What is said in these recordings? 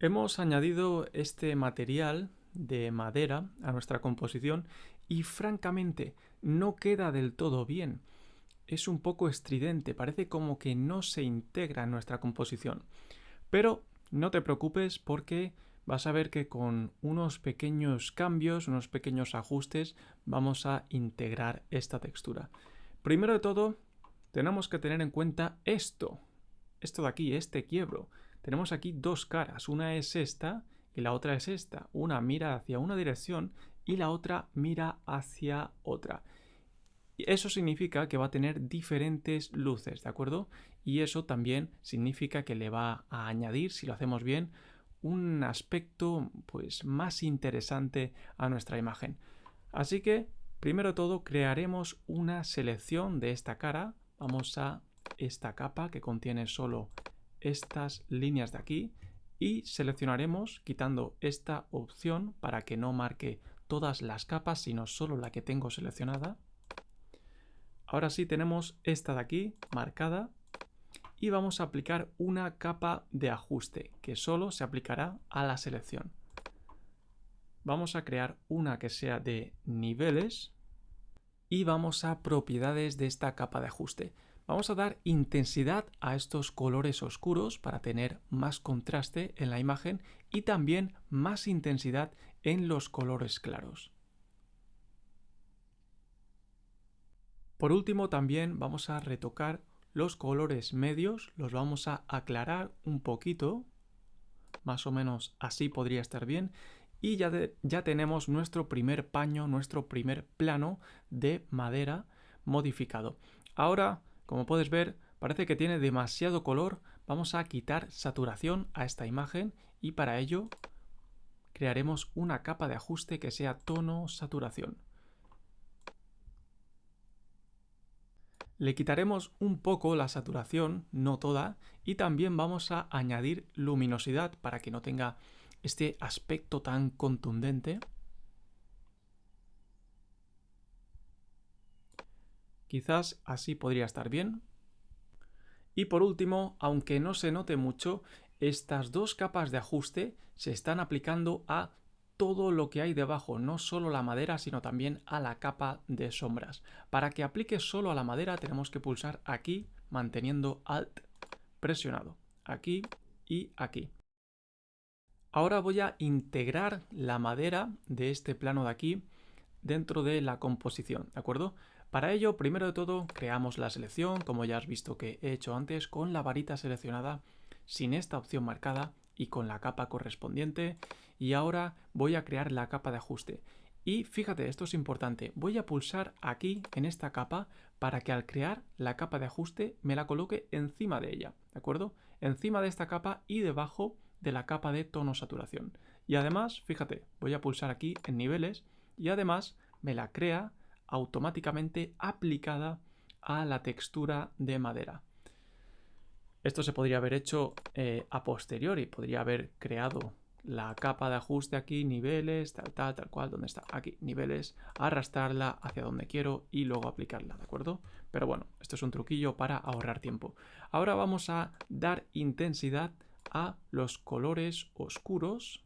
Hemos añadido este material de madera a nuestra composición y francamente no queda del todo bien. Es un poco estridente, parece como que no se integra en nuestra composición. Pero no te preocupes porque vas a ver que con unos pequeños cambios, unos pequeños ajustes, vamos a integrar esta textura. Primero de todo, tenemos que tener en cuenta esto de aquí, este quiebro. Tenemos aquí dos caras, una es esta y la otra es esta. Una mira hacia una dirección y la otra mira hacia otra. Eso significa que va a tener diferentes luces, ¿de acuerdo? Y eso también significa que le va a añadir, si lo hacemos bien, un aspecto pues más interesante a nuestra imagen. Así que, primero de todo, crearemos una selección de esta cara. Vamos a esta capa que contiene solo estas líneas de aquí y seleccionaremos quitando esta opción para que no marque todas las capas, sino solo la que tengo seleccionada. Ahora sí tenemos esta de aquí marcada y vamos a aplicar una capa de ajuste que solo se aplicará a la selección. Vamos a crear una que sea de niveles y vamos a propiedades de esta capa de ajuste. Vamos a dar intensidad a estos colores oscuros para tener más contraste en la imagen y también más intensidad en los colores claros. Por último, también vamos a retocar los colores medios, los vamos a aclarar un poquito, más o menos así podría estar bien, y ya tenemos nuestro primer paño, nuestro primer plano de madera modificado. Ahora, como puedes ver, parece que tiene demasiado color. Vamos a quitar saturación a esta imagen y para ello crearemos una capa de ajuste que sea tono saturación. Le quitaremos un poco la saturación, no toda, y también vamos a añadir luminosidad para que no tenga este aspecto tan contundente. Quizás así podría estar bien. Y por último, aunque no se note mucho, estas dos capas de ajuste se están aplicando a todo lo que hay debajo, no solo la madera, sino también a la capa de sombras. Para que aplique solo a la madera tenemos que pulsar aquí, manteniendo Alt presionado, aquí y aquí. Ahora voy a integrar la madera de este plano de aquí dentro de la composición, ¿de acuerdo? Para ello, primero de todo, creamos la selección, como ya has visto que he hecho antes, con la varita seleccionada, sin esta opción marcada y con la capa correspondiente. Y ahora voy a crear la capa de ajuste. Y fíjate, esto es importante, voy a pulsar aquí en esta capa para que al crear la capa de ajuste me la coloque encima de ella, ¿de acuerdo? Encima de esta capa y debajo de la capa de tono saturación. Y además, fíjate, voy a pulsar aquí en niveles y además me la crea automáticamente aplicada a la textura de madera. Esto se podría haber hecho a posteriori, podría haber creado la capa de ajuste aquí, niveles, tal cual, ¿dónde está? Aquí, niveles, arrastrarla hacia donde quiero y luego aplicarla, ¿de acuerdo? Pero bueno, esto es un truquillo para ahorrar tiempo. Ahora vamos a dar intensidad a los colores oscuros,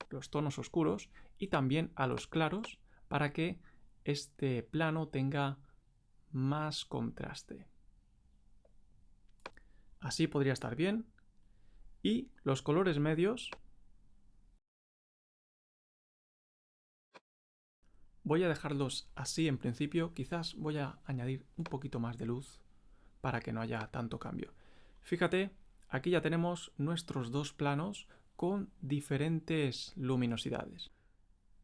los tonos oscuros y también a los claros para que este plano tenga más contraste. Así podría estar bien. Y los colores medios voy a dejarlos así en principio. Quizás voy a añadir un poquito más de luz para que no haya tanto cambio. Fíjate, aquí ya tenemos nuestros dos planos con diferentes luminosidades.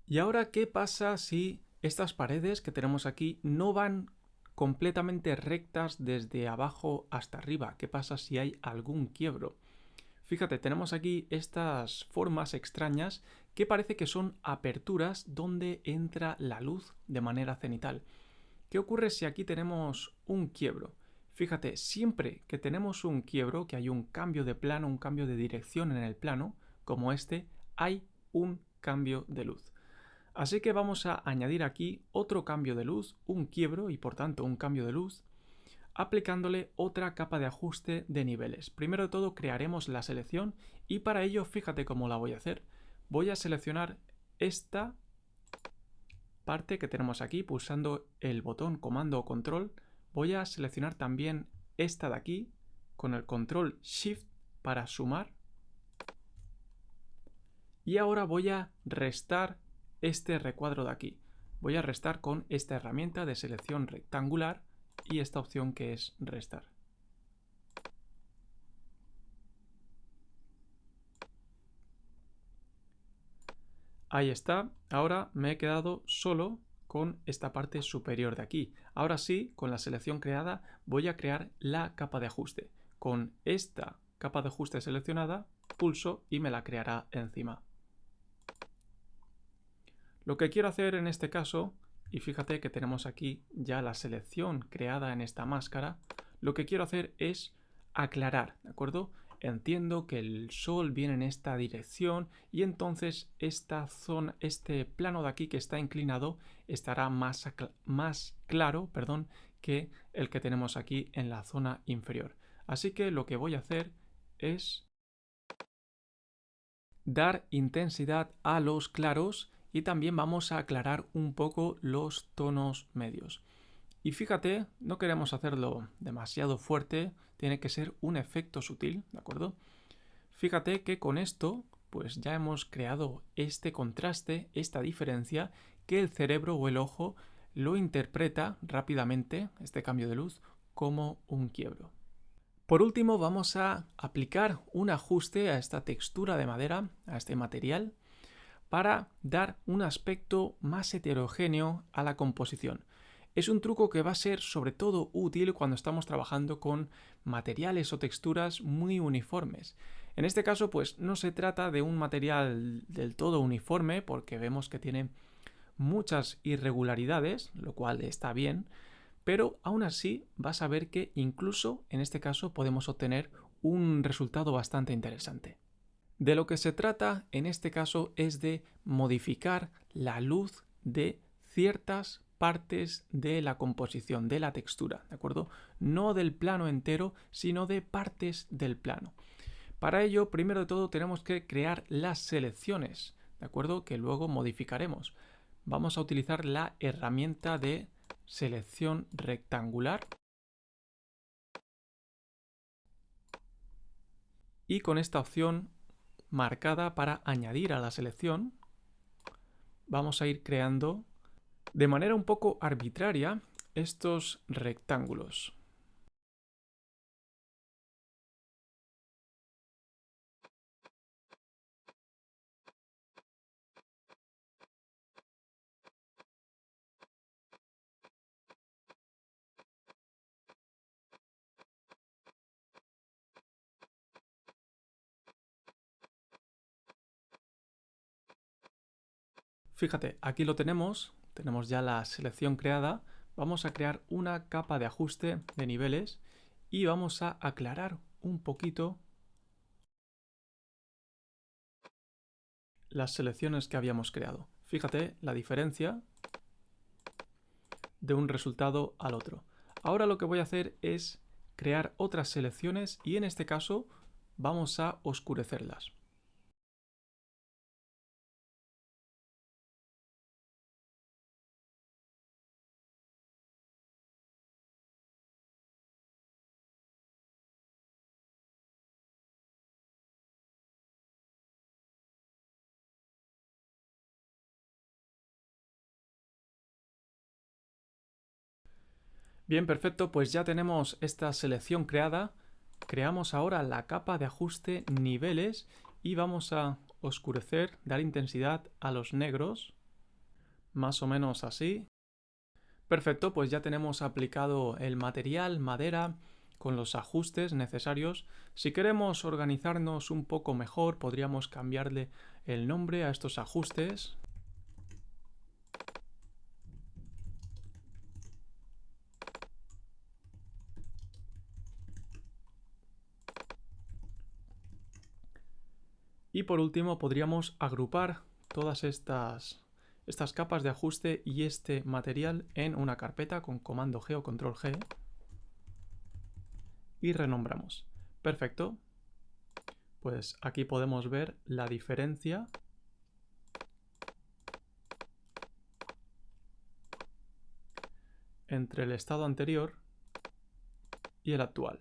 Y ahora, ¿qué pasa si estas paredes que tenemos aquí no van completamente rectas desde abajo hasta arriba? ¿Qué pasa si hay algún quiebro? Fíjate, tenemos aquí estas formas extrañas que parece que son aperturas donde entra la luz de manera cenital. ¿Qué ocurre si aquí tenemos un quiebro? Fíjate, siempre que tenemos un quiebro, que hay un cambio de plano, un cambio de dirección en el plano, como este, hay un cambio de luz. Así que vamos a añadir aquí otro cambio de luz, un quiebro y por tanto un cambio de luz. aplicándole otra capa de ajuste de niveles. Primero de todo crearemos la selección y para ello fíjate cómo la voy a hacer. Voy a seleccionar esta parte que tenemos aquí pulsando el botón comando o control. Voy a seleccionar también esta de aquí con el control shift para sumar. Y ahora voy a restar este recuadro de aquí. Voy a restar con esta herramienta de selección rectangular y esta opción que es restar. Ahí está. Ahora me he quedado solo con esta parte superior de aquí. Ahora sí, con la selección creada, voy a crear la capa de ajuste. Con esta capa de ajuste seleccionada, pulso y me la creará encima. Lo que quiero hacer en este caso, y fíjate que tenemos aquí ya la selección creada en esta máscara, lo que quiero hacer es aclarar, ¿de acuerdo? Entiendo que el sol viene en esta dirección y entonces esta zona, este plano de aquí que está inclinado estará más claro, que el que tenemos aquí en la zona inferior. Así que lo que voy a hacer es dar intensidad a los claros y también vamos a aclarar un poco los tonos medios. Y fíjate, no queremos hacerlo demasiado fuerte, tiene que ser un efecto sutil, ¿de acuerdo? Fíjate que con esto, pues ya hemos creado este contraste, esta diferencia, que el cerebro o el ojo lo interpreta rápidamente, este cambio de luz, como un quiebro. Por último, vamos a aplicar un ajuste a esta textura de madera, a este material, para dar un aspecto más heterogéneo a la composición. Es un truco que va a ser sobre todo útil cuando estamos trabajando con materiales o texturas muy uniformes. En este caso, pues no se trata de un material del todo uniforme, porque vemos que tiene muchas irregularidades, lo cual está bien, pero aún así vas a ver que incluso en este caso podemos obtener un resultado bastante interesante. De lo que se trata en este caso es de modificar la luz de ciertas partes de la composición, de la textura, ¿de acuerdo? No del plano entero, sino de partes del plano. Para ello, primero de todo, tenemos que crear las selecciones, ¿de acuerdo? Que luego modificaremos. Vamos a utilizar la herramienta de selección rectangular y con esta opción marcada para añadir a la selección vamos a ir creando de manera un poco arbitraria estos rectángulos. Fíjate, aquí lo tenemos ya la selección creada. Vamos a crear una capa de ajuste de niveles y vamos a aclarar un poquito las selecciones que habíamos creado. Fíjate la diferencia de un resultado al otro. Ahora lo que voy a hacer es crear otras selecciones y en este caso vamos a oscurecerlas. Bien, perfecto, pues ya tenemos esta selección creada. Creamos ahora la capa de ajuste niveles y vamos a oscurecer, dar intensidad a los negros, más o menos así. Perfecto, pues ya tenemos aplicado el material, madera, con los ajustes necesarios. Si queremos organizarnos un poco mejor, podríamos cambiarle el nombre a estos ajustes. Y por último podríamos agrupar todas estas capas de ajuste y este material en una carpeta con comando G o control G. y renombramos. Perfecto. Pues aquí podemos ver la diferencia entre el estado anterior y el actual.